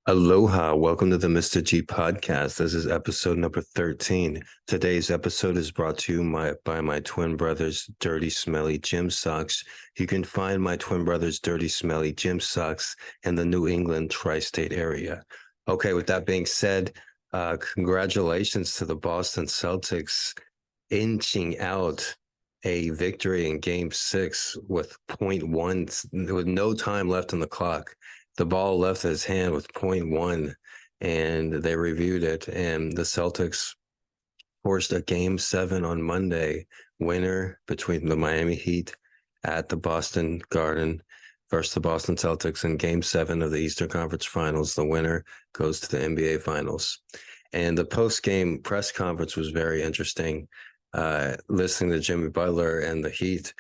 Aloha, welcome to the Mr.G Podcast. This is episode number 13. Today's episode is brought to you by my twin brothers' dirty, smelly gym socks. You can find my twin brothers' dirty, smelly gym socks in the New England tri-state area. Okay, with that being said, congratulations to the Boston Celtics inching out a victory in Game 6 with with no time left on the clock. The ball left his hand with 0.1, and they reviewed it, and the Celtics forced a Game 7 on Monday winner between the Miami Heat at the Boston Garden versus the Boston Celtics in Game 7 of the Eastern Conference Finals. The winner goes to the NBA Finals. And the post-game press conference was very interesting. Listening to Jimmy Butler and the Heat,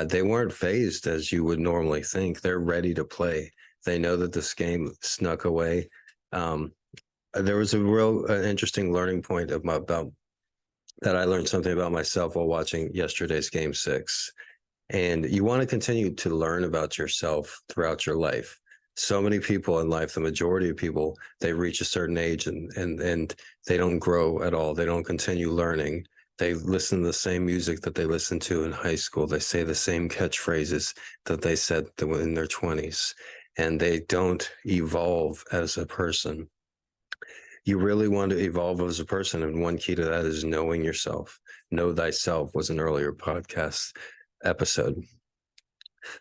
they weren't fazed as you would normally think. They're ready to play. They know that this game snuck away. There was a real interesting learning point about that. I learned something about myself while watching yesterday's Game 6. And you want to continue to learn about yourself throughout your life. So many people in life, the majority of people, they reach a certain age and they don't grow at all. They don't continue learning. They listen to the same music that they listened to in high school. They say the same catchphrases that they said in their 20s. And they don't evolve as a person. You really want to evolve as a person, and one key to that is knowing yourself. Know thyself was an earlier podcast episode.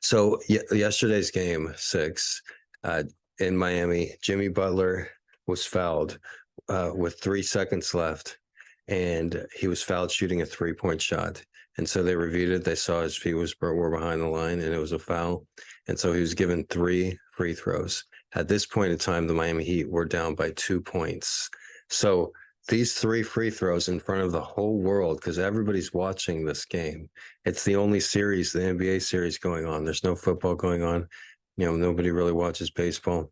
So yesterday's Game 6 in Miami, Jimmy Butler was fouled with 3 seconds left, and he was fouled shooting a 3-point shot. And so they reviewed it. They saw his feet were behind the line, and it was a foul. And so he was given 3 free throws. At this point in time, the Miami Heat were down by 2 points. So these 3 free throws in front of the whole world, because everybody's watching this game. It's the only series, the NBA series going on. There's no football going on. Nobody really watches baseball.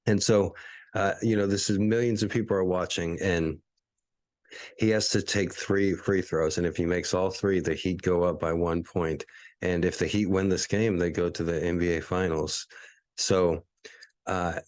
And so, this is millions of people are watching, and he has to take 3 free throws, and if he makes all 3, the Heat go up by 1 point. And if the Heat win this game, they go to the NBA Finals. So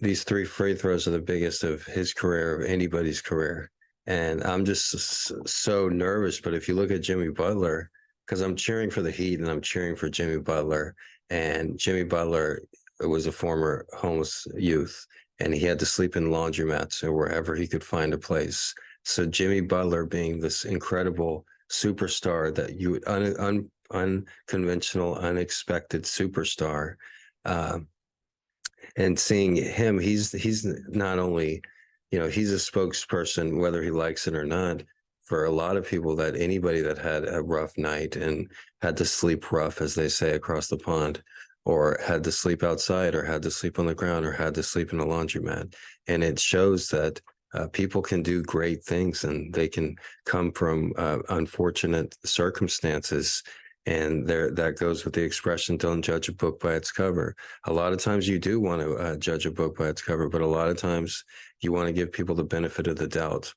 these 3 free throws are the biggest of his career, of anybody's career. And I'm just so nervous. But if you look at Jimmy Butler, because I'm cheering for the Heat and I'm cheering for Jimmy Butler, and Jimmy Butler was a former homeless youth, and he had to sleep in laundromats or wherever he could find a place. So Jimmy Butler being this incredible superstar that you unconventional, unexpected superstar, and seeing him, he's not only, he's a spokesperson, whether he likes it or not, for a lot of people, that anybody that had a rough night and had to sleep rough, as they say, across the pond, or had to sleep outside, or had to sleep on the ground, or had to sleep in a laundromat. And it shows that people can do great things, and they can come from unfortunate circumstances. And that goes with the expression, don't judge a book by its cover. A lot of times you do want to judge a book by its cover, but a lot of times you want to give people the benefit of the doubt.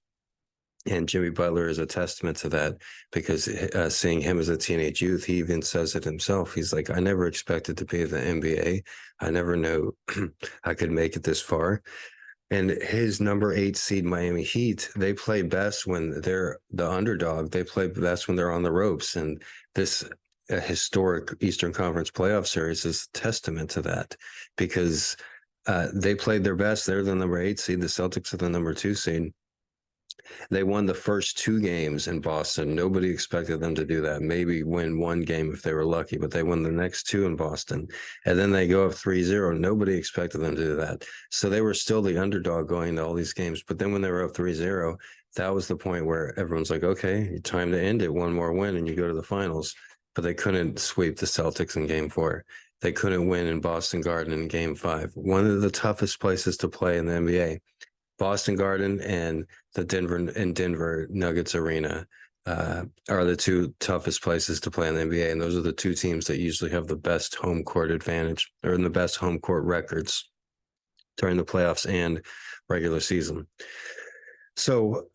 And Jimmy Butler is a testament to that, because seeing him as a teenage youth, he even says it himself. He's like, I never expected to be in the NBA. I never knew I could make it this far. And his number 8 seed Miami Heat, they play best when they're the underdog. They play best when they're on the ropes. And this historic Eastern Conference playoff series is a testament to that, because they played their best. They're the number 8 seed. The Celtics are the number 2 seed. They won the first 2 games in Boston. Nobody expected them to do that. Maybe win 1 game if they were lucky, but they won the next 2 in Boston. And then they go up 3-0. Nobody expected them to do that. So they were still the underdog going to all these games. But then when they were up 3-0, that was the point where everyone's like, okay, time to end it. 1 more win and you go to the finals. But they couldn't sweep the Celtics in Game 4. They couldn't win in Boston Garden in Game 5. One of the toughest places to play in the NBA. Boston Garden and the Denver Nuggets Arena are the 2 toughest places to play in the NBA, and those are the 2 teams that usually have the best home court advantage, or in the best home court records during the playoffs and regular season. So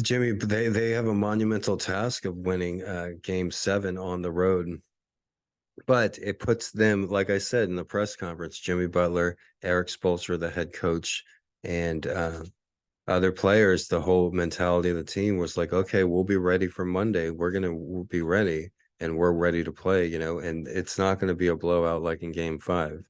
Jimmy, they have a monumental task of winning Game 7 on the road. But it puts them, like I said in the press conference, Jimmy Butler, Eric Spoelstra, the head coach, And other players, the whole mentality of the team was like, okay, we'll be ready for Monday. We'll be ready and we're ready to play, and it's not going to be a blowout like in game 5.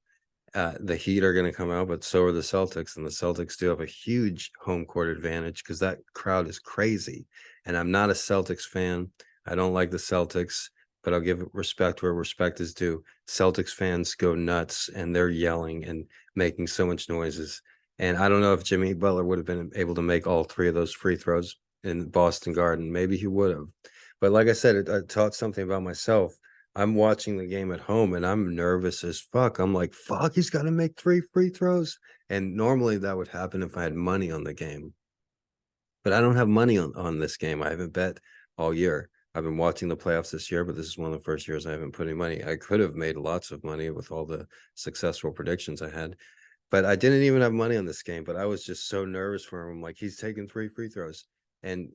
The Heat are going to come out, but so are the Celtics, and the Celtics do have a huge home court advantage because that crowd is crazy. And I'm not a Celtics fan. I don't like the Celtics, but I'll give respect where respect is due. Celtics fans go nuts, and they're yelling and making so much noises. And I don't know if Jimmy Butler would have been able to make all 3 of those free throws in Boston Garden. Maybe he would have. But like I said, it taught something about myself. I'm watching the game at home and I'm nervous as fuck. I'm like, fuck, he's got to make 3 free throws. And normally that would happen if I had money on the game. But I don't have money on this game. I haven't bet all year. I've been watching the playoffs this year, but this is one of the first years I haven't put any money. I could have made lots of money with all the successful predictions I had, but I didn't even have money on this game. But I was just so nervous for him. I'm like, he's taking 3 free throws. And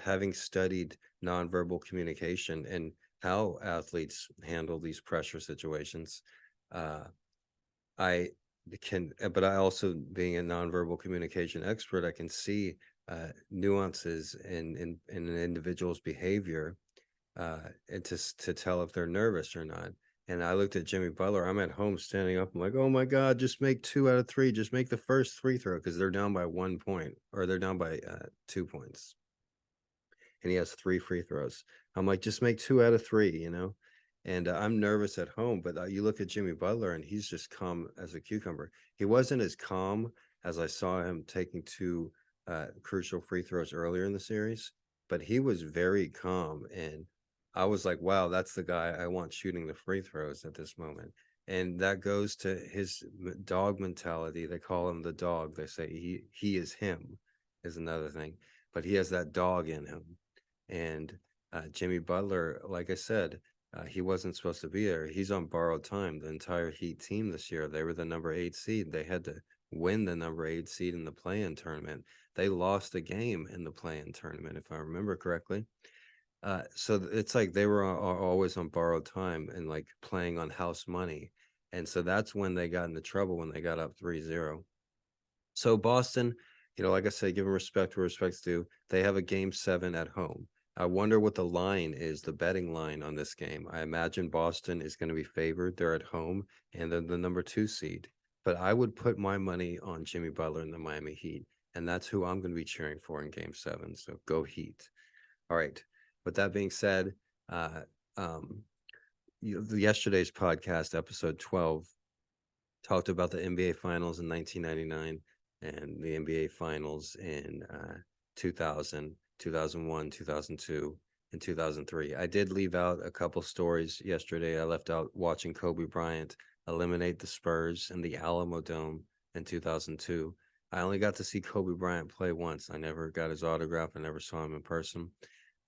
having studied nonverbal communication and how athletes handle these pressure situations, uh, I but I also, being a nonverbal communication expert, I can see nuances in an individual's behavior, and to tell if they're nervous or not. And I looked at Jimmy Butler. I'm at home standing up. I'm like, oh my God, just make 2 out of 3. Just make the first free throw because they're down by 1 point, or they're down by 2 points. And he has 3 free throws. I'm like, just make 2 out of 3. And I'm nervous at home, but you look at Jimmy Butler and he's just calm as a cucumber. He wasn't as calm as I saw him taking 2 crucial free throws earlier in the series, but he was very calm. And I was like, wow, that's the guy I want shooting the free throws at this moment. And that goes to his dog mentality. They call him the dog. They say he is him, is another thing, but he has that dog in him. And Jimmy Butler, like I said, he wasn't supposed to be there. He's on borrowed time. The entire Heat team this year, they were the number 8 seed. They had to win the number 8 seed in the play-in tournament. They lost a game in the play-in tournament, if I remember correctly. So it's like they were always on borrowed time and like playing on house money. And so that's when they got into trouble, when they got up 3-0. So Boston, like I said, give them respect where respect's due. They have a game 7 at home. I wonder what the line is, the betting line on this game. I imagine Boston is going to be favored. They're at home and then the number 2 seed. But I would put my money on Jimmy Butler and the Miami Heat, and that's who I'm going to be cheering for in game 7. So go Heat. All right. With that being said, uh, um, yesterday's podcast, episode 12, talked about the NBA Finals in 1999 and the NBA Finals in 2000, 2001, 2002, and 2003. I did leave out a couple stories yesterday. I left out watching Kobe Bryant eliminate the Spurs in the Alamo Dome in 2002. I only got to see Kobe Bryant play once. I never got his autograph. I never saw him in person,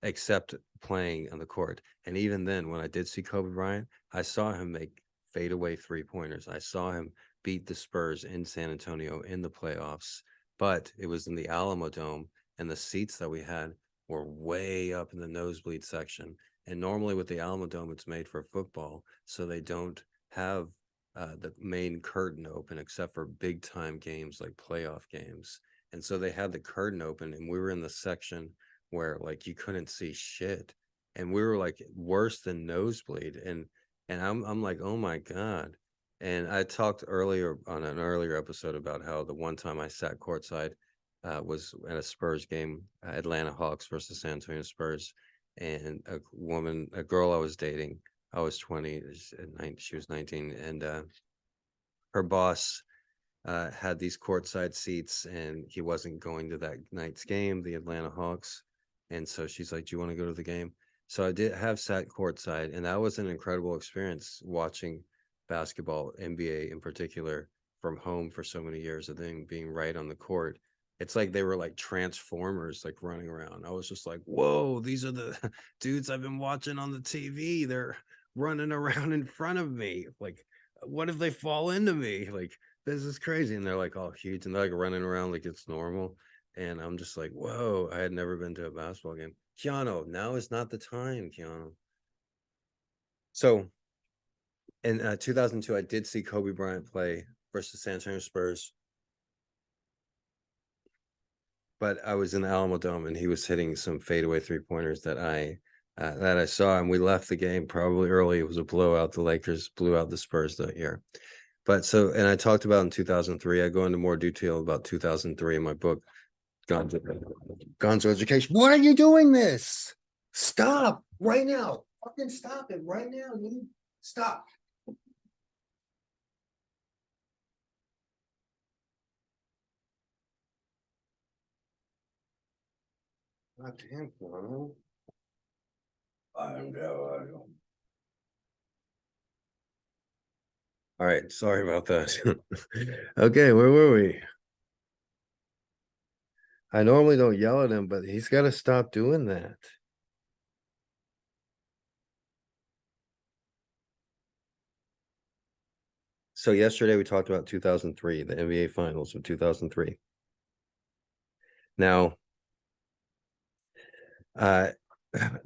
except playing on the court. And even then, when I did see Kobe Bryant, I saw him make fadeaway 3-pointers. I saw him beat the Spurs in San Antonio in the playoffs, but it was in the Alamo Dome, and the seats that we had were way up in the nosebleed section. And normally with the Alamo Dome, it's made for football, so they don't have the main curtain open except for big time games like playoff games. And so they had the curtain open, and we were in the section where like you couldn't see shit, and we were like worse than nosebleed. And I'm like, oh my God. And I talked earlier on an earlier episode about how the one time I sat courtside was at a Spurs game, Atlanta Hawks versus San Antonio Spurs. And a girl I was dating, I was 20, she was 19, and her boss had these courtside seats, and he wasn't going to that night's game, the Atlanta Hawks. And so she's like, do you want to go to the game? So I did have sat courtside, and that was an incredible experience watching basketball, NBA in particular, from home for so many years, and then being right on the court. It's like they were like transformers, like running around. I was just like, whoa, these are the dudes I've been watching on the TV. They're running around in front of me. Like, what if they fall into me? Like, this is crazy. And they're like all huge and they're like running around like it's normal. And I'm just like, whoa, I had never been to a basketball game. Keanu, now is not the time, Keanu. So in 2002, I did see Kobe Bryant play versus San Antonio Spurs. but I was in the Alamo Dome and he was hitting some fadeaway 3-pointers that I saw, and we left the game probably early. It was a blowout. The Lakers blew out the Spurs that year. But so, and I talked about in 2003, I go into more detail about 2003 in my book, Gonzo Education. Why are you doing this? Stop right now. Fucking stop it right now. Stop. God damn, Gonzo. I know. All right, sorry about that. Okay, where were we? I normally don't yell at him, but he's got to stop doing that. So yesterday we talked about 2003, the NBA Finals of 2003. Now, uh,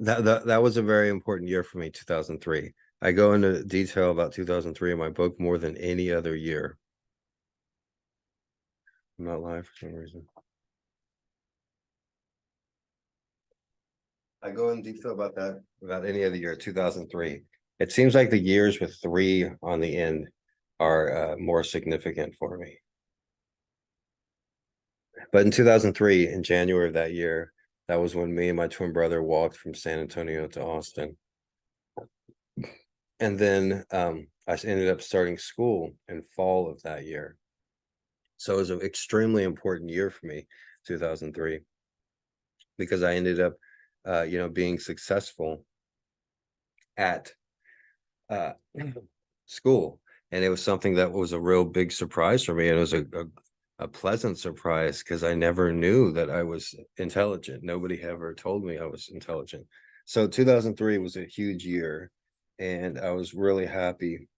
that was a very important year for me, 2003. I go into detail about 2003 in my book more than any other year. I'm not live for some reason. I go in detail about that about any other year, 2003. It seems like the years with 3 on the end are more significant for me. But in 2003, in January of that year, that was when me and my twin brother walked from San Antonio to Austin. And then I ended up starting school in fall of that year. So it was an extremely important year for me, 2003, because I ended up, being successful at uh, school. And it was something that was a real big surprise for me. And it was a pleasant surprise because I never knew that I was intelligent. Nobody ever told me I was intelligent. So 2003 was a huge year, and I was really happy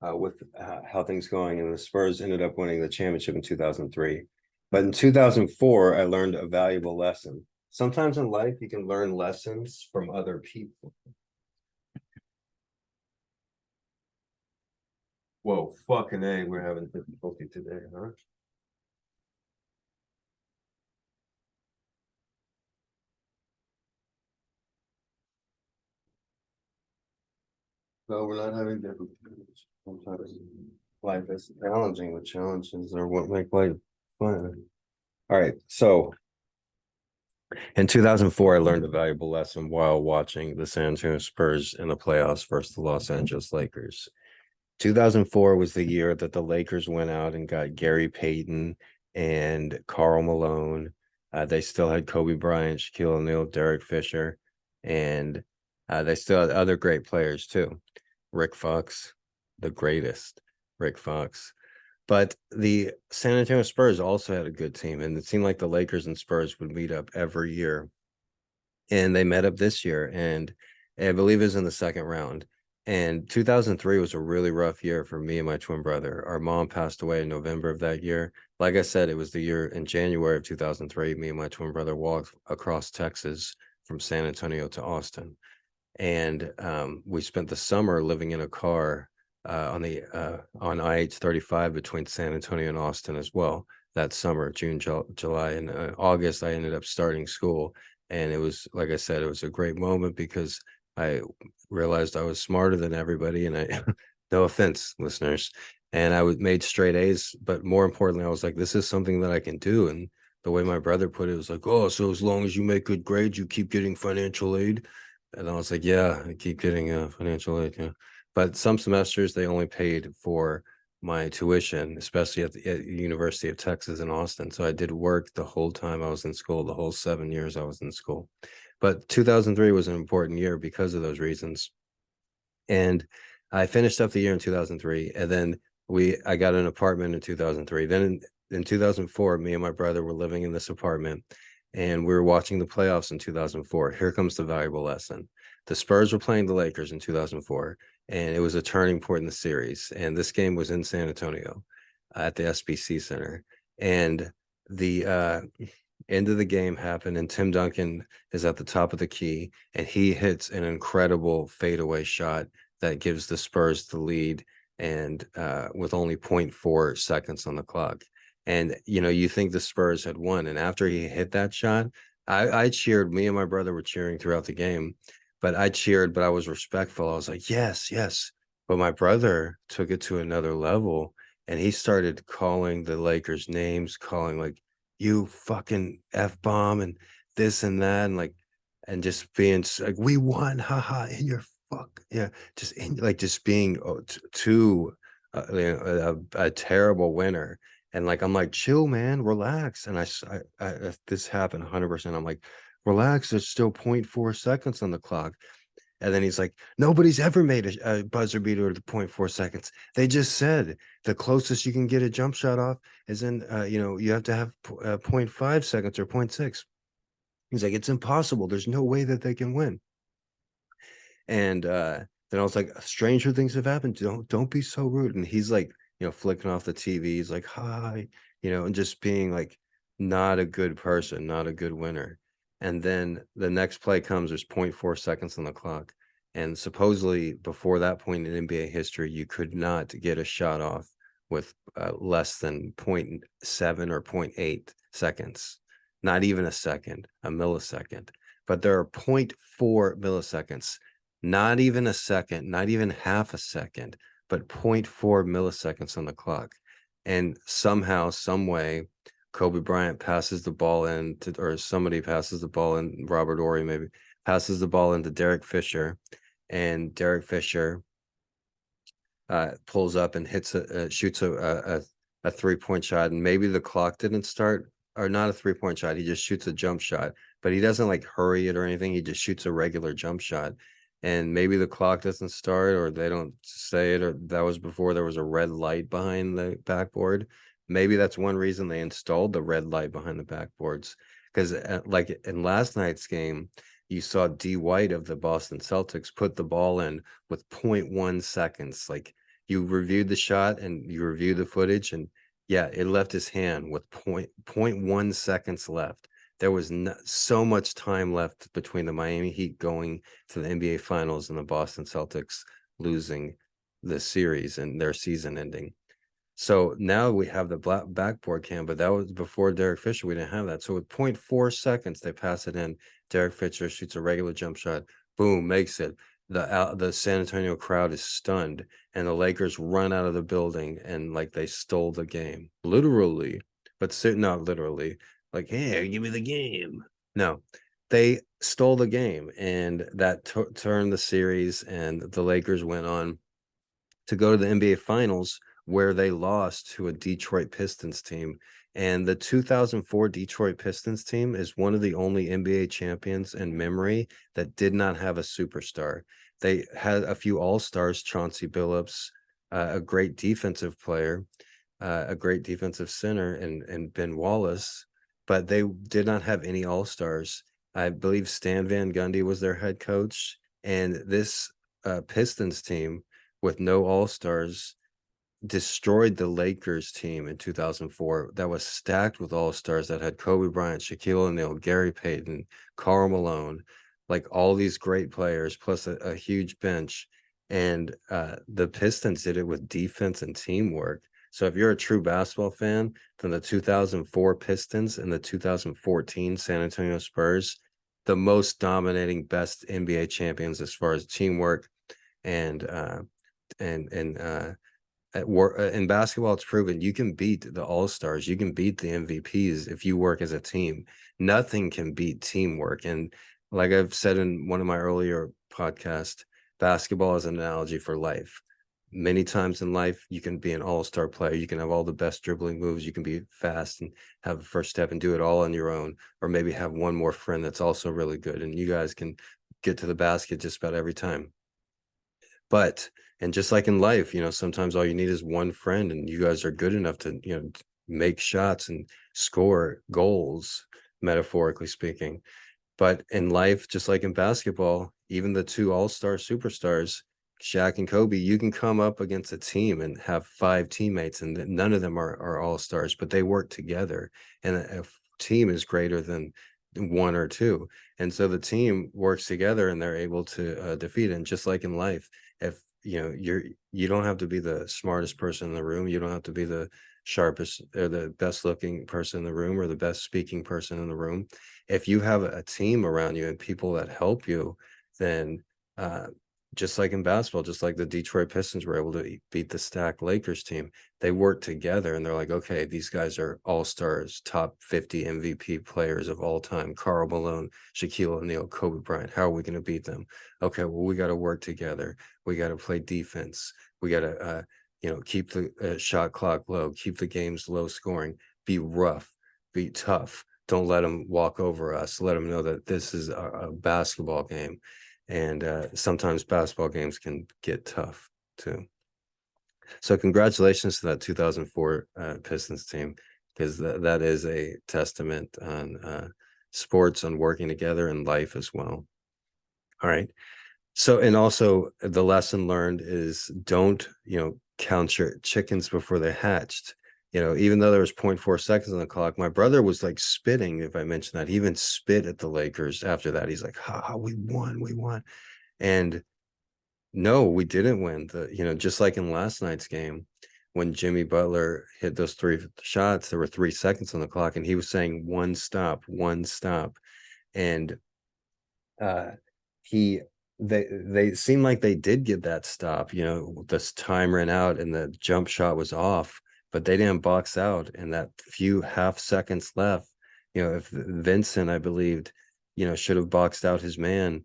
with how things going. And the Spurs ended up winning the championship in 2003. But in 2004, I learned a valuable lesson. Sometimes in life, you can learn lessons from other people. Whoa, fucking A, we're having difficulty today, huh? No, we're not having difficulties. Sometimes life is challenging, but challenges are what make life fun. All right, so in 2004, I learned a valuable lesson while watching the San Antonio Spurs in the playoffs versus the Los Angeles Lakers. 2004 was the year that the Lakers went out and got Gary Payton and Karl Malone. They still had Kobe Bryant, Shaquille O'Neal, Derek Fisher, and they still had other great players too. Rick Fox, the greatest, Rick Fox. But the San Antonio Spurs also had a good team, and it seemed like the Lakers and Spurs would meet up every year. And they met up this year, and I believe it was in the second round. And 2003 was a really rough year for me and my twin brother. Our mom passed away in November of that year. Like I said, it was the year in January of 2003. Me and my twin brother walked across Texas from San Antonio to Austin. And we spent the summer living in a car on I-35 between San Antonio and Austin as well. That summer, June, July, and August, I ended up starting school. And it was, like I said, it was a great moment because I realized I was smarter than everybody. And I, no offense, listeners, and I made straight A's. But more importantly, I was like, this is something that I can do. And the way my brother put it was like, oh, so as long as you make good grades, you keep getting financial aid. And I was like, yeah, I keep getting financial aid. Yeah. But some semesters they only paid for my tuition, especially at the University of Texas in Austin. So I did work the whole time I was in school, the whole 7 years I was in school. But 2003 was an important year because of those reasons. And I finished up the year in 2003, and then I got an apartment in 2003. Then in 2004, me and my brother were living in this apartment, and we were watching the playoffs in 2004. Here comes the valuable lesson. The Spurs were playing the Lakers in 2004, and it was a turning point in the series. And this game was in San Antonio at the SBC Center. And the end of the game happened, and Tim Duncan is at the top of the key, and he hits an incredible fadeaway shot that gives the Spurs the lead, and with only 0.4 seconds on the clock. And, you think the Spurs had won. And after he hit that shot, I cheered. Me and my brother were cheering throughout the game, but I cheered, but I was respectful. I was like, yes, yes. But my brother took it to another level, and he started calling the Lakers names, calling like, you fucking F-bomb and this and that. And like, and just being like, we won, haha, in your fuck. Yeah. Just being too, a terrible winner. And like, I'm like, chill, man, relax. And if this happened 100%, I'm like, relax. There's still 0.4 seconds on the clock. And then he's like, nobody's ever made a buzzer beater to 0.4 seconds. They just said the closest you can get a jump shot off is in, you have to have 0.5 seconds or 0.6. He's like, it's impossible. There's no way that they can win. And then I was like, stranger things have happened. Don't be so rude. And he's like, flicking off the TV. He's like, hi, and just being like not a good person, not a good winner. And then the next play comes, there's 0.4 seconds on the clock. And supposedly before that point in NBA history, you could not get a shot off with less than 0.7 or 0.8 seconds, not even a second, a millisecond. But there are 0.4 milliseconds, not even a second, not even half a second, but 0.4 milliseconds on the clock. And somehow, some way, Kobe Bryant passes the ball in to, or somebody passes the ball in, Robert Ory maybe, passes the ball into Derek Fisher, and Derek Fisher pulls up and shoots a 3-point shot. And maybe the clock didn't start, or not a 3-point shot. He just shoots a jump shot, but he doesn't like hurry it or anything. He just shoots a regular jump shot. And maybe the clock doesn't start, or they don't say it, or that was before there was a red light behind the backboard. Maybe that's one reason they installed the red light behind the backboards. Because like in last night's game, you saw D White of the Boston Celtics put the ball in with 0.1 seconds. Like, you reviewed the shot and you reviewed the footage, and yeah, it left his hand with 0.1 seconds left. There was so much time left between the Miami Heat going to the NBA Finals and the Boston Celtics losing the series and their season ending. So now we have the backboard cam, but that was before Derek Fisher. We didn't have that. So with 0.4 seconds, they pass it in. Derek Fisher shoots a regular jump shot. Boom, makes it. The San Antonio crowd is stunned, and the Lakers run out of the building, and like they stole the game, literally, but not literally. Like, hey, give me the game. No, they stole the game, and that turned the series, and the Lakers went on to go to the NBA Finals, where they lost to a Detroit Pistons team. And the 2004 Detroit Pistons team is one of the only NBA champions in memory that did not have a superstar. They had a few all-stars, Chauncey Billups, a great defensive player, a great defensive center, and Ben Wallace, but they did not have any all-stars. I believe Stan Van Gundy was their head coach, and this Pistons team with no all-stars destroyed the Lakers team in 2004 that was stacked with all-stars that had Kobe Bryant, Shaquille O'Neal, Gary Payton, Karl Malone, like all these great players, plus a huge bench. And the Pistons did it with defense and teamwork. So if you're a true basketball fan, then the 2004 Pistons and the 2014 San Antonio Spurs, the most dominating, best NBA champions as far as teamwork and in basketball, it's proven you can beat the all-stars, you can beat the MVPs if you work as a team. Nothing can beat teamwork. And like I've said in one of my earlier podcasts, basketball is an analogy for life. Many times in life, you can be an all-star player, you can have all the best dribbling moves, you can be fast and have a first step and do it all on your own, or maybe have one more friend that's also really good, and you guys can get to the basket just about every time. But, and just like in life, sometimes all you need is one friend, and you guys are good enough to, make shots and score goals, metaphorically speaking. But in life, just like in basketball, even the two all-star superstars, Shaq and Kobe, you can come up against a team and have 5 teammates, and none of them are all-stars, but they work together. And a team is greater than one or two. And so the team works together, and they're able to defeat it. And just like in life, if you don't have to be the smartest person in the room. You don't have to be the sharpest or the best looking person in the room or the best speaking person in the room. If you have a team around you and people that help you, then just like in basketball, just like the Detroit Pistons were able to beat the stacked Lakers team, they worked together and they're like, okay, these guys are all-stars, top 50 MVP players of all time. Karl Malone, Shaquille O'Neal, Kobe Bryant. How are we going to beat them? Okay, well, we got to work together. We got to play defense. We got to, keep the shot clock low, keep the games low scoring, be rough, be tough. Don't let them walk over us. Let them know that this is a basketball game. And sometimes basketball games can get tough too. So congratulations to that 2004 Pistons team, because that is a testament on sports, on working together, in life as well. All right. So, and also the lesson learned is don't, count your chickens before they're hatched. Even though there was 0.4 seconds on the clock, my brother was like spitting, if I mentioned that. He even spit at the Lakers after that. He's like, ha, we won, we won. And no, we didn't win. Just like in last night's game, when Jimmy Butler hit those 3 shots, there were 3 seconds on the clock, and he was saying one stop, one stop. And uh he they seemed like they did get that stop. This time ran out and the jump shot was off, but they didn't box out. And that few half seconds left, if Vincent, I believed, should have boxed out his man,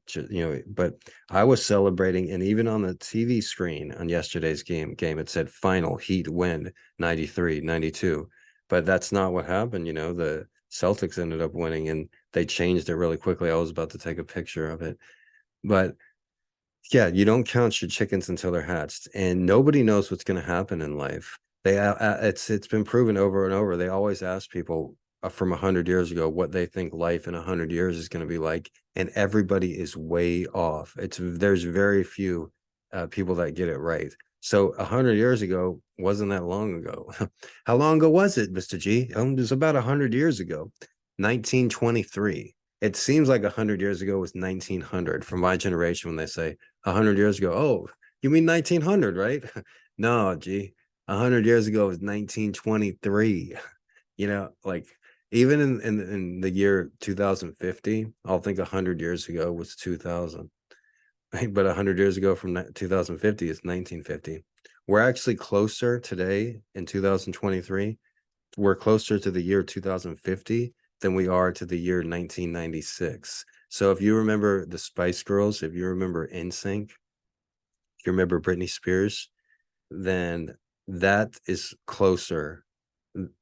but I was celebrating. And even on the TV screen on yesterday's game, it said final Heat win 93-92, but that's not what happened. The Celtics ended up winning, and they changed it really quickly. I was about to take a picture of it. But yeah, you don't count your chickens until they're hatched, and nobody knows what's going to happen in life. It's been proven over and over. They always ask people from 100 years ago what they think life in 100 years is going to be like, and everybody is way off. There's very few people that get it right. So 100 years ago wasn't that long ago. How long ago was it, Mr. G? It was about 100 years ago, 1923. It seems like 100 years ago was 1900 for my generation. When they say 100 years ago, oh, you mean 1900, right? No, G, 100 years ago was 1923. Like even in the year 2050, I'll think 100 years ago was 2000. But 100 years ago from 2050 is 1950. We're actually closer today in 2023. We're closer to the year 2050 than we are to the year 1996. So if you remember the Spice Girls, if you remember NSYNC, if you remember Britney Spears, then that is closer,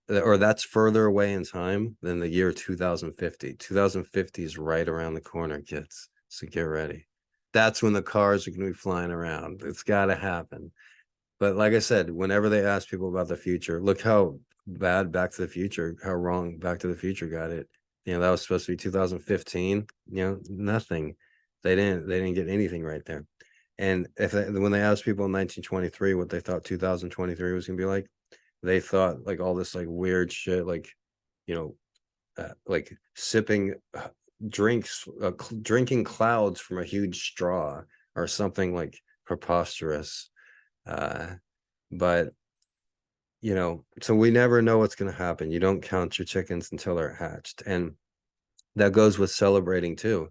or that's further away in time than the year 2050. 2050 is right around the corner, kids. So get ready. That's when the cars are going to be flying around. It's got to happen. But like I said, whenever they ask people about the future, look how bad Back to the Future, how wrong Back to the Future got it. That was supposed to be 2015. Nothing. They didn't get anything right there. And when they asked people in 1923 what they thought 2023 was gonna be like, they thought like all this like weird shit, like like sipping drinks, drinking clouds from a huge straw, or something like preposterous. But so we never know what's going to happen. You don't count your chickens until they're hatched. And that goes with celebrating too.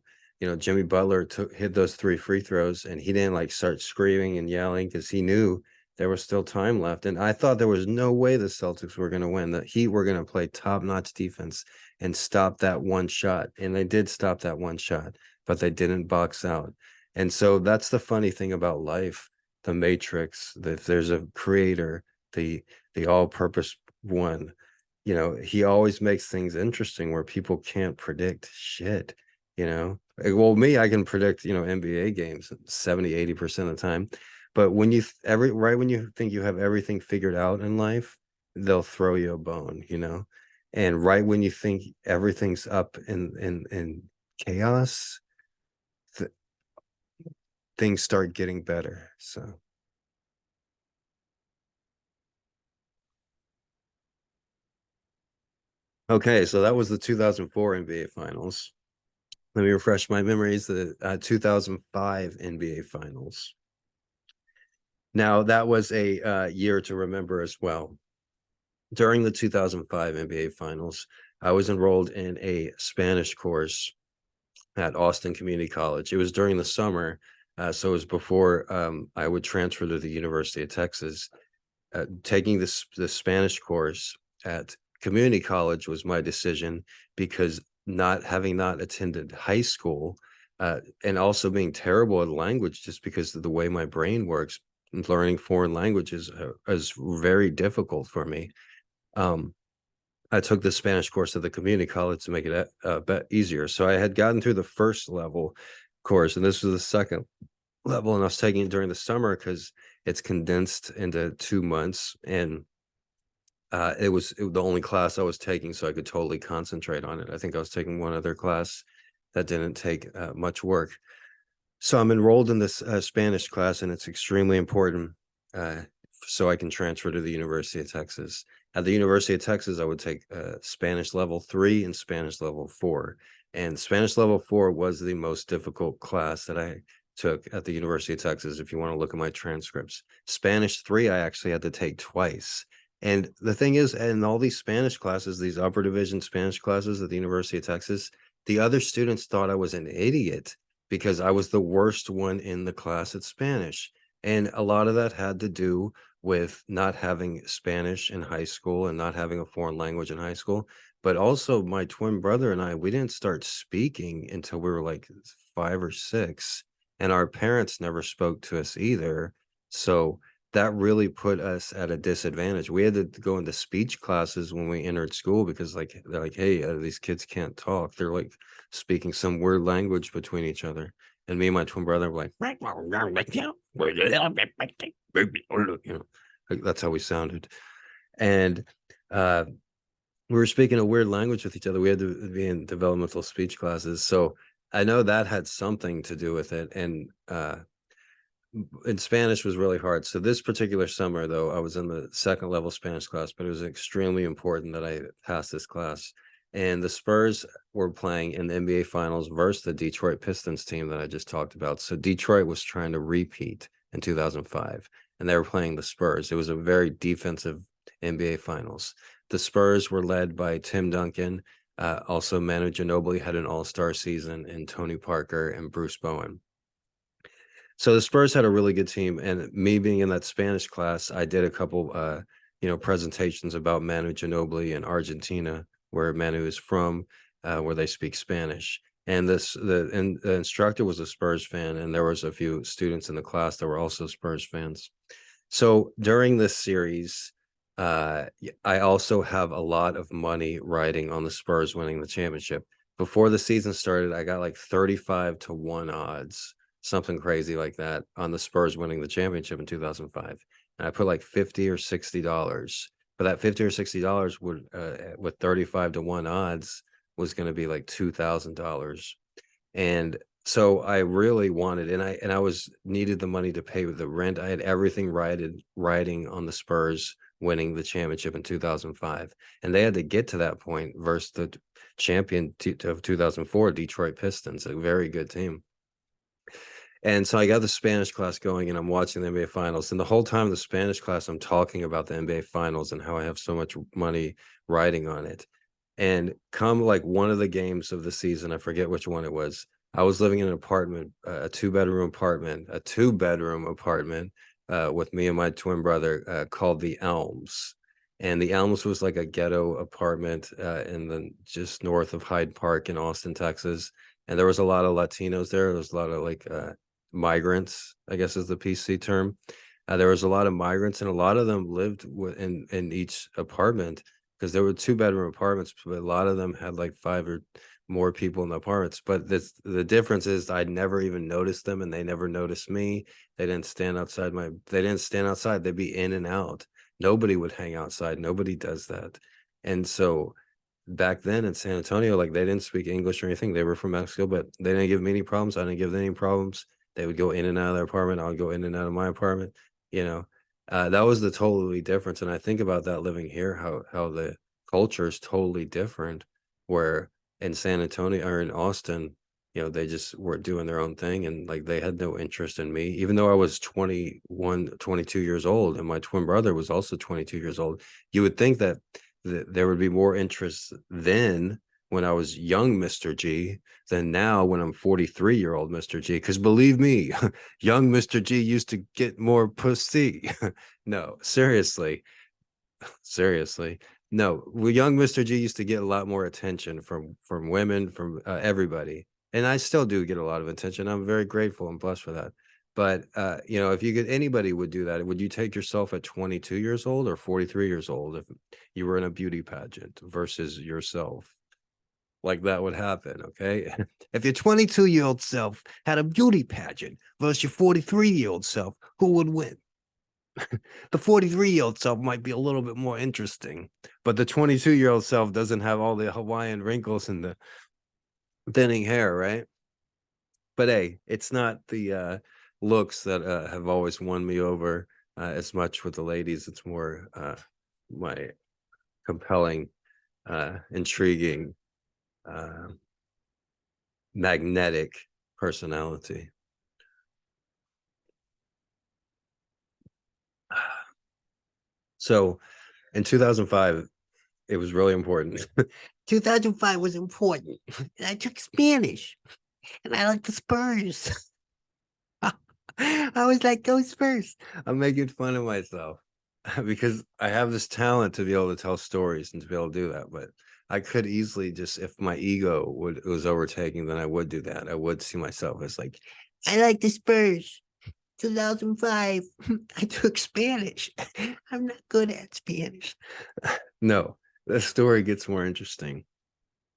Jimmy Butler hit those 3 free throws, and he didn't like start screaming and yelling because he knew there was still time left. And I thought there was no way the Celtics were going to win. The Heat were going to play top-notch defense and stop that one shot. And they did stop that one shot, but they didn't box out. And so that's the funny thing about life, the Matrix, that if there's a creator, the all-purpose one, he always makes things interesting where people can't predict shit. Well, me, I can predict NBA games 70-80% of the time, but when when you think you have everything figured out in life, they'll throw you a bone. And right when you think everything's up in chaos, th things start getting better. So okay, so that was the 2004 NBA Finals. Let me refresh my memories. The 2005 NBA Finals. Now, that was a year to remember as well. During the 2005 NBA Finals, I was enrolled in a Spanish course at Austin Community College. It was during the summer, so it was before I would transfer to the University of Texas. Taking the Spanish course at community college was my decision because not attended high school, and also being terrible at language just because of the way my brain works. Learning foreign languages is very difficult for me. Um, I took the Spanish course at the community college to make it a bit easier. So I had gotten through the first level course, and this was the second level, and I was taking it during the summer because it's condensed into 2 months, and it was the only class I was taking, so I could totally concentrate on it. I think I was taking one other class that didn't take much work. So I'm enrolled in this Spanish class, and it's extremely important uh, so I can transfer to the University of Texas. At the University of Texas, I would take Spanish level 3 and Spanish level 4. And Spanish level 4 was the most difficult class that I took at the University of Texas, if you want to look at my transcripts. Spanish 3, I actually had to take twice. And the thing is, in all these Spanish classes, these upper division Spanish classes at the University of Texas, the other students thought I was an idiot because I was the worst one in the class at Spanish. And a lot of that had to do with not having Spanish in high school and not having a foreign language in high school. But also, my twin brother and I, we didn't start speaking until we were like 5 or 6, and our parents never spoke to us either. So that really put us at a disadvantage. We had to go into speech classes when we entered school because, like, they're like, hey, these kids can't talk. They're like speaking some weird language between each other. And me and my twin brother were like, that's how we sounded. And we were speaking a weird language with each other. We had to be in developmental speech classes. So I know that had something to do with it. And Spanish was really hard. So this particular summer, though, I was in the second level Spanish class, but it was extremely important that I passed this class. And the Spurs were playing in the NBA Finals versus the Detroit Pistons team that I just talked about. So Detroit was trying to repeat in 2005, and they were playing the Spurs. It was a very defensive NBA Finals. The Spurs were led by Tim Duncan. Also, Manu Ginobili had an all-star season, and Tony Parker and Bruce Bowen. So the Spurs had a really good team, and me being in that Spanish class, I did a couple, presentations about Manu Ginobili in Argentina, where Manu is from, where they speak Spanish. And the instructor was a Spurs fan, and there was a few students in the class that were also Spurs fans. So during this series, I also have a lot of money riding on the Spurs winning the championship. Before the season started, I got like 35-1 odds, something crazy like that, on the Spurs winning the championship in 2005. And I put like $50 or $60. But that $50 or $60 would, with 35-1 odds, was going to be like $2,000. And so I really wanted, and I was needed the money to pay the rent. I had everything riding on the Spurs winning the championship in 2005, and they had to get to that point versus the champion of 2004 Detroit Pistons, a very good team. And so I got the Spanish class going, and I'm watching the NBA Finals. And the whole time in the Spanish class, I'm talking about the NBA Finals and how I have so much money riding on it. And come like one of the games of the season, I forget which one it was. I was living in an apartment, a two-bedroom apartment, with me and my twin brother, called the Elms. And the Elms was like a ghetto apartment in the just north of Hyde Park in Austin, Texas. And there was a lot of Latinos there. There was a lot of like migrants, I guess is the PC term. There was a lot of migrants, and a lot of them lived in each apartment because there were two-bedroom apartments, but a lot of them had like 5 or more people in the apartments. But the difference is I'd never even noticed them, and they never noticed me. They didn't stand outside. They'd be in and out. Nobody would hang outside. Nobody does that. And so back then in San Antonio, like, they didn't speak English or anything. They were from Mexico, but they didn't give me any problems. I didn't give them any problems. They would go in and out of their apartment. I would go in and out of my apartment. You know, that was the totally difference. And I think about that living here, how the culture is totally different. Where in San Antonio or in Austin, they just were doing their own thing, and like they had no interest in me, even though I was 21, 22 years old, and my twin brother was also 22 years old. You would think that there would be more interest then when I was young Mr. G than now when I'm 43-year-old Mr. G. Because believe me, young Mr. G used to get more pussy. No, seriously. Seriously. No, young Mr. G used to get a lot more attention from women, from everybody. And I still do get a lot of attention. I'm very grateful and blessed for that. But if you could, anybody would do that. Would you take yourself at 22 years old or 43 years old if you were in a beauty pageant versus yourself? Like that would happen, okay? If your 22-year-old self had a beauty pageant versus your 43-year-old self, who would win? The 43-year-old self might be a little bit more interesting, but the 22-year-old self doesn't have all the Hawaiian wrinkles and the thinning hair, right? But hey, it's not the looks that have always won me over as much with the ladies. It's more my compelling, intriguing, uh, magnetic personality. So in 2005, it was really important. 2005 was important. And I took Spanish, and I like the Spurs. I was like, go Spurs. I'm making fun of myself because I have this talent to be able to tell stories and to be able to do that. But I could easily just, if my ego was overtaking, then I would do that. I would see myself as like, I like the Spurs. 2005, I took Spanish. I'm not good at Spanish. No, the story gets more interesting.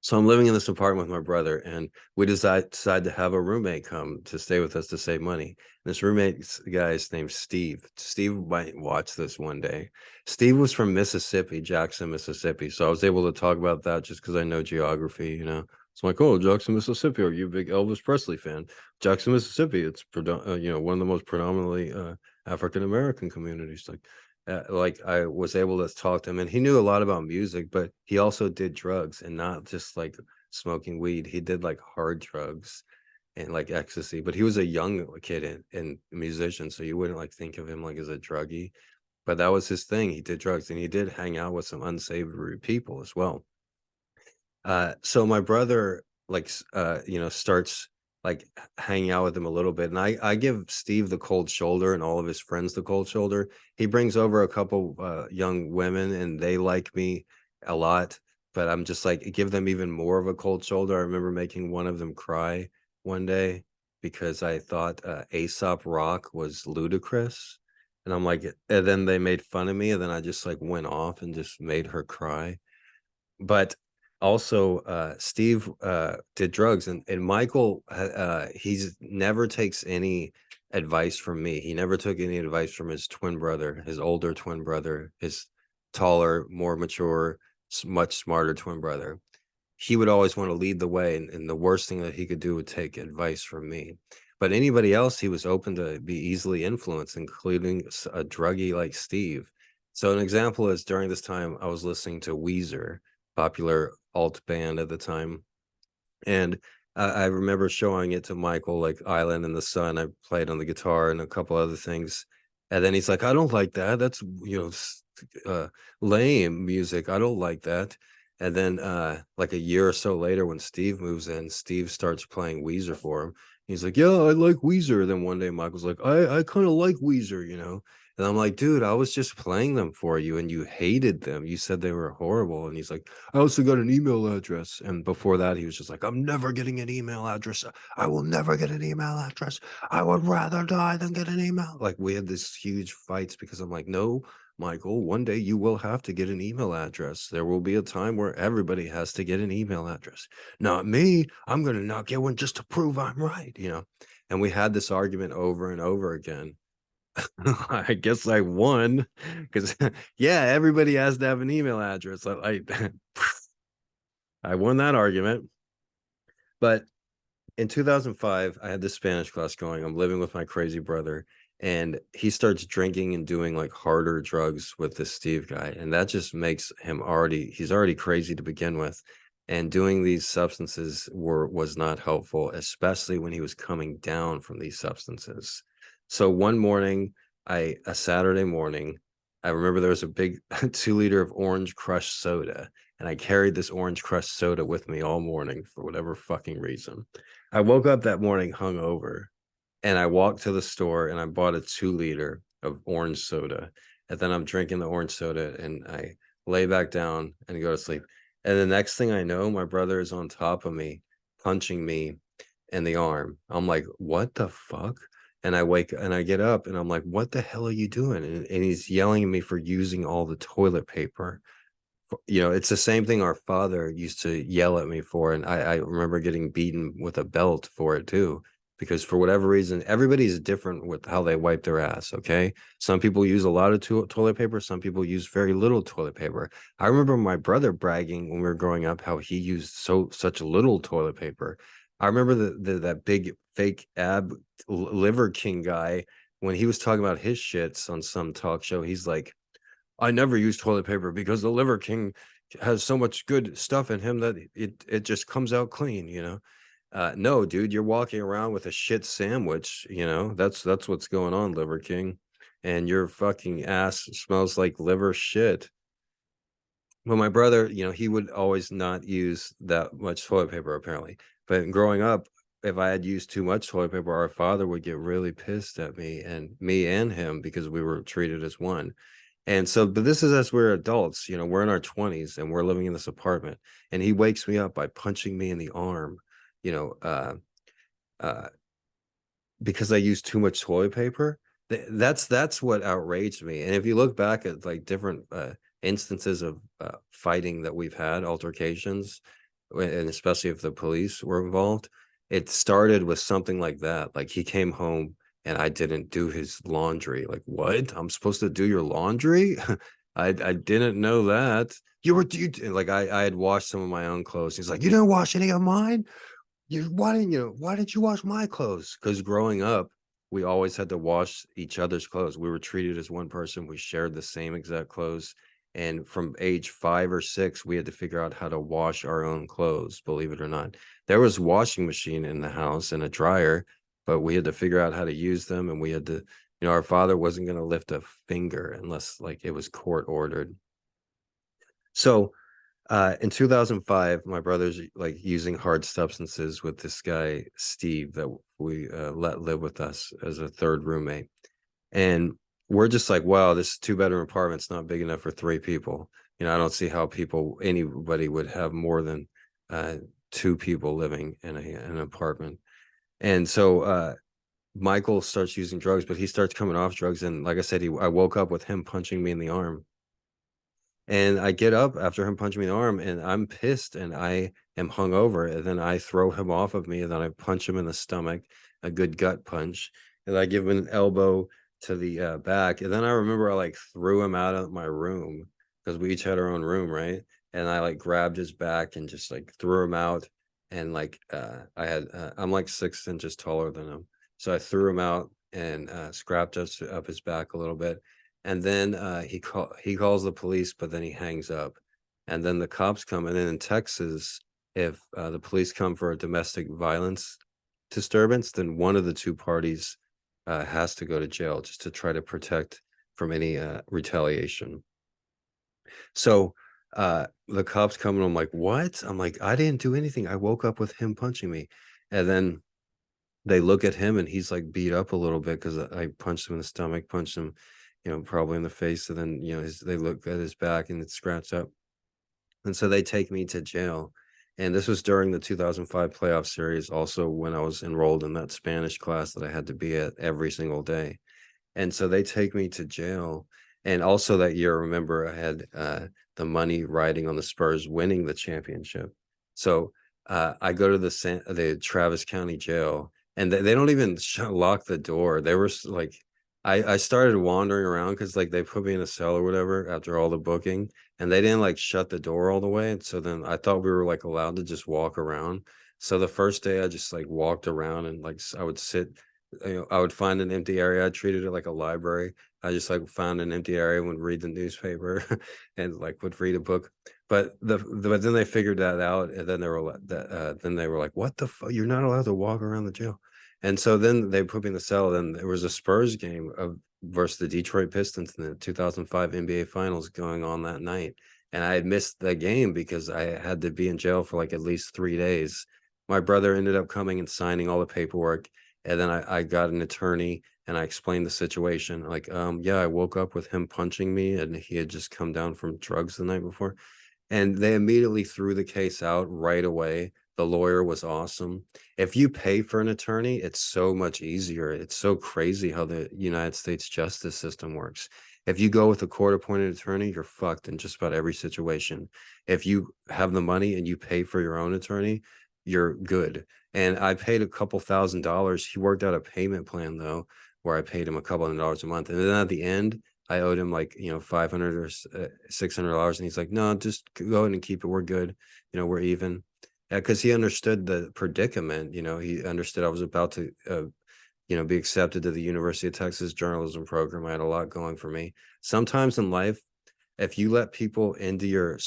So I'm living in this apartment with my brother, and we decide to have a roommate come to stay with us to save money. This roommate guy's named Steve. Steve might watch this one day. Steve was from Mississippi, Jackson, Mississippi. So I was able to talk about that just because I know geography, It's like, oh, Jackson, Mississippi. Are you a big Elvis Presley fan? Jackson, Mississippi. It's one of the most predominantly African American communities. Like I was able to talk to him, and he knew a lot about music, but he also did drugs, and not just like smoking weed. He did like hard drugs and like ecstasy, but he was a young kid and musician, so you wouldn't like think of him like as a druggie, but that was his thing. He did drugs, and he did hang out with some unsavory people as well. So my brother starts like hanging out with him a little bit, and I give Steve the cold shoulder and all of his friends the cold shoulder. He brings over a couple young women, and they like me a lot, but I'm just like give them even more of a cold shoulder. I remember making one of them cry one day because I thought Aesop Rock was ludicrous, and I'm like, and then they made fun of me, and then I just like went off and just made her cry. But also, Steve did drugs, and Michael, he's never takes any advice from me. He never took any advice from his twin brother, his older twin brother, his taller, more mature, much smarter twin brother. He would always want to lead the way, and the worst thing that he could do would take advice from me. But anybody else, he was open to be easily influenced, including a druggie like Steve. So an example is during this time, I was listening to Weezer, popular alt band at the time. And I remember showing it to Michael, like Island in the Sun. I played on the guitar and a couple other things. And then he's like, I don't like that. That's, lame music. I don't like that. And then like a year or so later, when Steve moves in, Steve starts playing Weezer for him. He's like, yeah, I like Weezer. Then one day Michael's like, I kind of like Weezer. And I'm like, dude, I was just playing them for you and you hated them. You said they were horrible. And he's like, I also got an email address. And before that, he was just like, I'm never getting an email address. I will never get an email address. I would rather die than get an email. Like we had this huge fights because I'm like, no, Michael, one day you will have to get an email address. There will be a time where everybody has to get an email address. Not me. I'm going to not get one just to prove I'm right. And we had this argument over and over again. I guess I won because yeah, everybody has to have an email address. I won that argument. But in 2005, I had this Spanish class going. I'm living with my crazy brother, and he starts drinking and doing like harder drugs with this Steve guy, and that just makes him he's already crazy to begin with. And doing these substances was not helpful, especially when he was coming down from these substances. So one morning, a Saturday morning, I remember there was a big 2 liter of orange crush soda, and I carried this orange crush soda with me all morning for whatever fucking reason. I woke up that morning hungover, and I walked to the store and I bought a 2 liter of orange soda. And then I'm drinking the orange soda and I lay back down and go to sleep. And the next thing I know, my brother is on top of me, punching me in the arm. I'm like, what the fuck? And I wake and I get up and I'm like, what the hell are you doing? And he's yelling at me for using all the toilet paper. It's the same thing our father used to yell at me for. And I remember getting beaten with a belt for it too, because for whatever reason, everybody's different with how they wipe their ass. Okay. Some people use a lot of toilet paper. Some people use very little toilet paper. I remember my brother bragging when we were growing up how he used such little toilet paper. I remember that big fake ab liver king guy when he was talking about his shits on some talk show. He's like, I never use toilet paper because the Liver King has so much good stuff in him that it just comes out clean, No, dude, you're walking around with a shit sandwich, That's what's going on, Liver King. And your fucking ass smells like liver shit. But my brother, he would always not use that much toilet paper apparently. But growing up, if I had used too much toilet paper, our father would get really pissed at me and him because we were treated as one. And so, but this is as we're adults, we're in our 20s and we're living in this apartment. And he wakes me up by punching me in the arm, you know, uh, uh, because I used too much toilet paper. That's what outraged me. And if you look back at like different instances of fighting that we've had, altercations, and especially if the police were involved, it started with something like that. Like he came home and I didn't do his laundry. Like, what? I'm supposed to do your laundry? I didn't know that. Like I had washed some of my own clothes. He's like, you didn't wash any of mine? Why didn't you wash my clothes? Because growing up, we always had to wash each other's clothes. We were treated as one person. We shared the same exact clothes. And from age 5 or 6, we had to figure out how to wash our own clothes, believe it or not. There was a washing machine in the house and a dryer, but we had to figure out how to use them. And we had to, our father wasn't going to lift a finger unless like it was court ordered. So in 2005, my brother's like using hard substances with this guy, Steve, that we let live with us as a third roommate. And we're just like, wow, this 2 bedroom apartment's not big enough for 3 people. I don't see how anybody would have more than 2 people living in an apartment. And so Michael starts using drugs, but he starts coming off drugs. And like I said, I woke up with him punching me in the arm. And I get up after him punching me in the arm and I'm pissed and I am hungover. And then I throw him off of me and then I punch him in the stomach, a good gut punch. And I give him an elbow to the back. And then I remember I like threw him out of my room because we each had our own room, right? And I like grabbed his back and just like threw him out. And like I'm like 6 inches taller than him. So I threw him out and scrapped us up his back a little bit. And then he calls the police, but then he hangs up. And then the cops come. And then in Texas, if the police come for a domestic violence disturbance, then one of the 2 parties has to go to jail just to try to protect from any retaliation. So the cops come and I'm like, what? I'm like, I didn't do anything. I woke up with him punching me. And then they look at him and he's like beat up a little bit because I punched him in the stomach, punched him, probably in the face. And then, they look at his back and it's scratched up. And so they take me to jail. And this was during the 2005 playoff series, also when I was enrolled in that Spanish class that I had to be at every single day. And so they take me to jail. And also that year, remember, I had the money riding on the Spurs winning the championship. So I go to the Travis County jail and they don't even lock the door. They were like, I started wandering around because like they put me in a cell or whatever after all the booking and they didn't like shut the door all the way. And so then I thought we were like allowed to just walk around. So the first day I just like walked around and like I would sit, I would find an empty area. I treated it like a library. I just like found an empty area, would read the newspaper and like would read a book. But but then they figured that out, and then they were like, "What the fuck? You're not allowed to walk around the jail." And so then they put me in the cell. And there was a Spurs game of versus the Detroit Pistons in the 2005 NBA Finals going on that night, and I had missed the game because I had to be in jail for like at least 3 days. My brother ended up coming and signing all the paperwork, and then I got an attorney and I explained the situation. Like, yeah, I woke up with him punching me, and he had just come down from drugs the night before. And they immediately threw the case out right away. The lawyer was awesome. If you pay for an attorney, it's so much easier. It's so crazy how the United States justice system works. If you go with a court-appointed attorney, you're fucked in just about every situation. If you have the money and you pay for your own attorney, you're good. And I paid a couple $1,000s. He worked out a payment plan though, where I paid him a couple $100s a month. And then at the end, I owed him like, $500 or $600. And he's like, no, just go ahead and keep it. We're good. We're even. Because he understood the predicament. He understood I was about to, be accepted to the University of Texas journalism program. I had a lot going for me. Sometimes in life, if you let people into your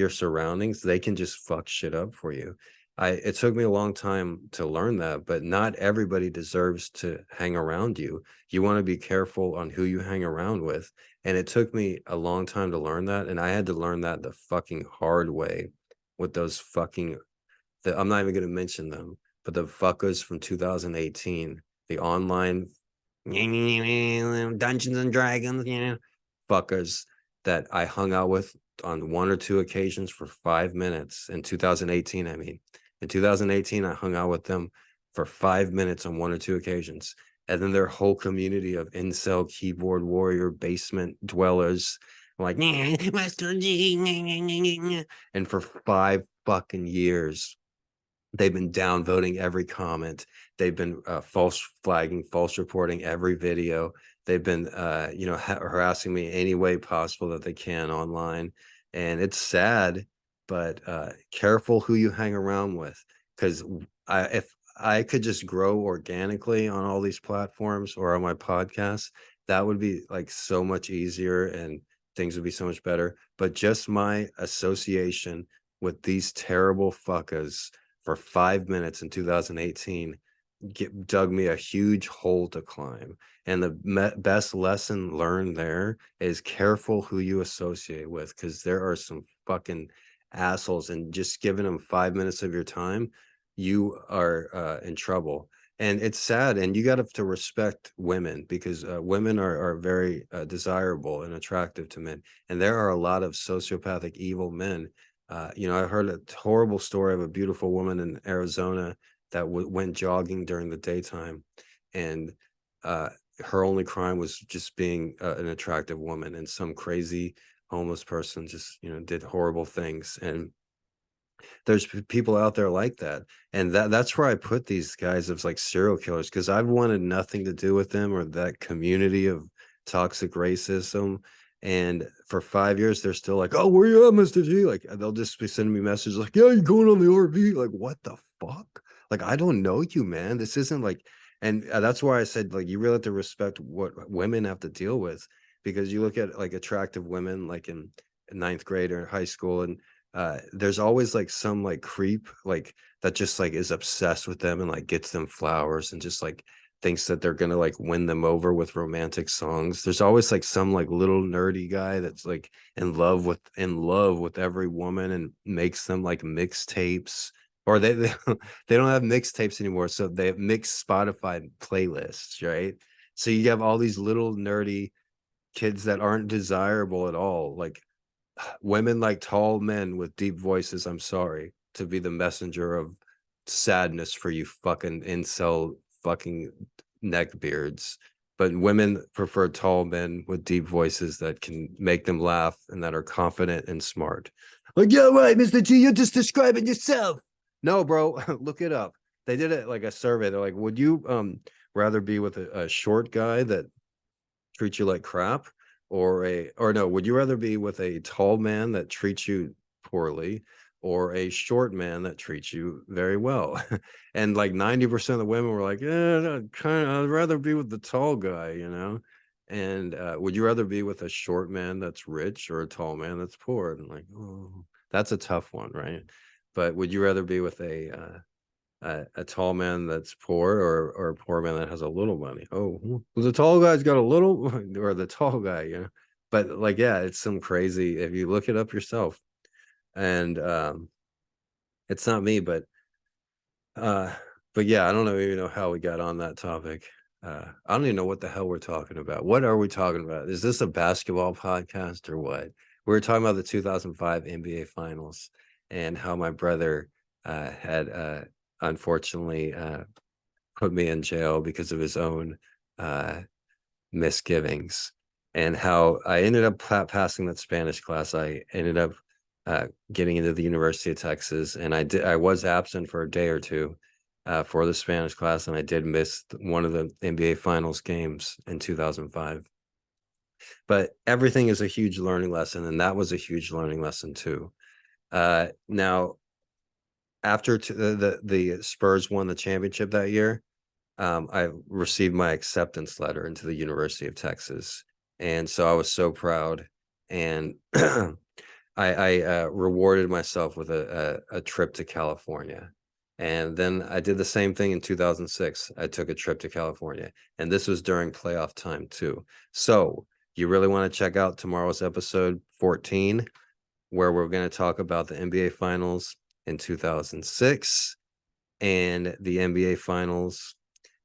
surroundings, they can just fuck shit up for you. It took me a long time to learn that, but not everybody deserves to hang around you. You want to be careful on who you hang around with. And it took me a long time to learn that. And I had to learn that the fucking hard way with those I'm not even going to mention them, but the fuckers from 2018, the online Dungeons and Dragons, fuckers that I hung out with on 1 or 2 occasions for 5 minutes in 2018. I mean, in 2018, I hung out with them for 5 minutes on 1 or 2 occasions. And then their whole community of incel keyboard warrior basement dwellers, like, Mr.G. And for 5 fucking years, they've been downvoting every comment. They've been false flagging, false reporting every video. They've been, harassing me any way possible that they can online. And it's sad, but careful who you hang around with. Because if I could just grow organically on all these platforms or on my podcast, that would be like so much easier and things would be so much better. But just my association with these terrible fuckers for 5 minutes in 2018 dug me a huge hole to climb. And the best lesson learned there is careful who you associate with, because there are some fucking assholes, and just giving them 5 minutes of your time, you are in trouble. And it's sad, and you got to respect women, because women are very desirable and attractive to men, and there are a lot of sociopathic evil men. I heard a horrible story of a beautiful woman in Arizona that went jogging during the daytime, and her only crime was just being an attractive woman, and some crazy homeless person just did horrible things. And there's people out there like that, and that's where I put these guys as like serial killers, because I've wanted nothing to do with them or that community of toxic racism. And for 5 years, they're still like, "Oh, where you at, Mr.G?" Like, they'll just be sending me messages like, "Yeah, you going on the RV?" Like, what the fuck? Like, I don't know you, man. This isn't like, and that's why I said, like, you really have to respect what women have to deal with, because you look at like attractive women, like in ninth grade or high school, and there's always like some like creep like that just like is obsessed with them and like gets them flowers and just like thinks that they're gonna like win them over with romantic songs. There's always like some like little nerdy guy that's like in love with every woman and makes them like mixtapes, or they don't have mixtapes anymore, so they have mixed Spotify playlists, right? So you have all these little nerdy kids that aren't desirable at all, like women like tall men with deep voices. I'm sorry to be the messenger of sadness for you fucking incel fucking neckbeards, but women prefer tall men with deep voices that can make them laugh and that are confident and smart. Like, yeah, right, Mr. G, you're just describing yourself. No, bro, look it up. They did it like a survey. They're like, would you rather be with a short guy that treat you like crap, or no, would you rather be with a tall man that treats you poorly, or a short man that treats you very well? And like 90% of the women were like, yeah, no, kind of, I'd rather be with the tall guy. And would you rather be with a short man that's rich or a tall man that's poor? And like, oh, that's a tough one, right? But would you rather be with a tall man that's poor or a poor man that has a little money? Oh, well, the tall guy's got a little, or the tall guy, you know? But like, yeah, it's some crazy. If you look it up yourself, and it's not me, uh, but yeah, I don't even know how we got on that topic. I don't even know what the hell we're talking about. What are we talking about? Is this a basketball podcast or what? We were talking about the 2005 NBA Finals and how my brother had unfortunately put me in jail because of his own uh, misgivings, and how I ended up passing that Spanish class. I ended up getting into the University of Texas, and I was absent for a day or two for the Spanish class, and I did miss one of the NBA Finals games in 2005. But everything is a huge learning lesson, and that was a huge learning lesson too. Now, after the Spurs won the championship that year, I received my acceptance letter into the University of Texas, and so I was so proud, and I rewarded myself with a trip to California, and then I did the same thing in 2006. I took a trip to California, and this was during playoff time too. So you really want to check out tomorrow's episode 14, where we're going to talk about the NBA Finals in 2006 and the NBA Finals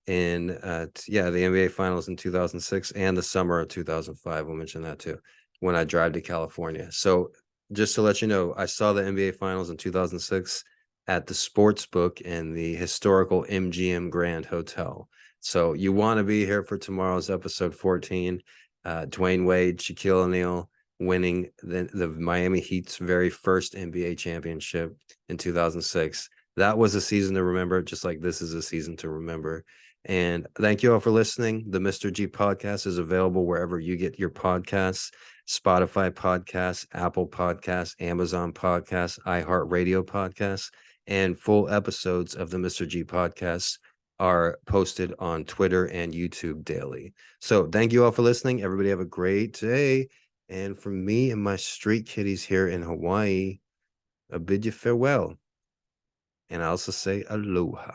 in the NBA Finals in 2006 and the summer of 2005. We'll mention that too when I drive to California. So just to let you know, I saw the NBA Finals in 2006 at the sports book in the historical MGM Grand Hotel. So you want to be here for tomorrow's episode 14. Dwayne Wade, Shaquille O'Neal winning the Miami Heat's very first NBA championship in 2006. That was a season to remember, just like this is a season to remember. And thank you all for listening. The Mr. G podcast is available wherever you get your podcasts: Spotify podcasts, Apple podcasts, Amazon podcasts, iHeartRadio podcasts, and full episodes of the Mr. G podcast are posted on Twitter and YouTube daily. So thank you all for listening. everybody have a great day. And from me and my street kitties here in Hawaii, I bid you farewell. And I also say aloha.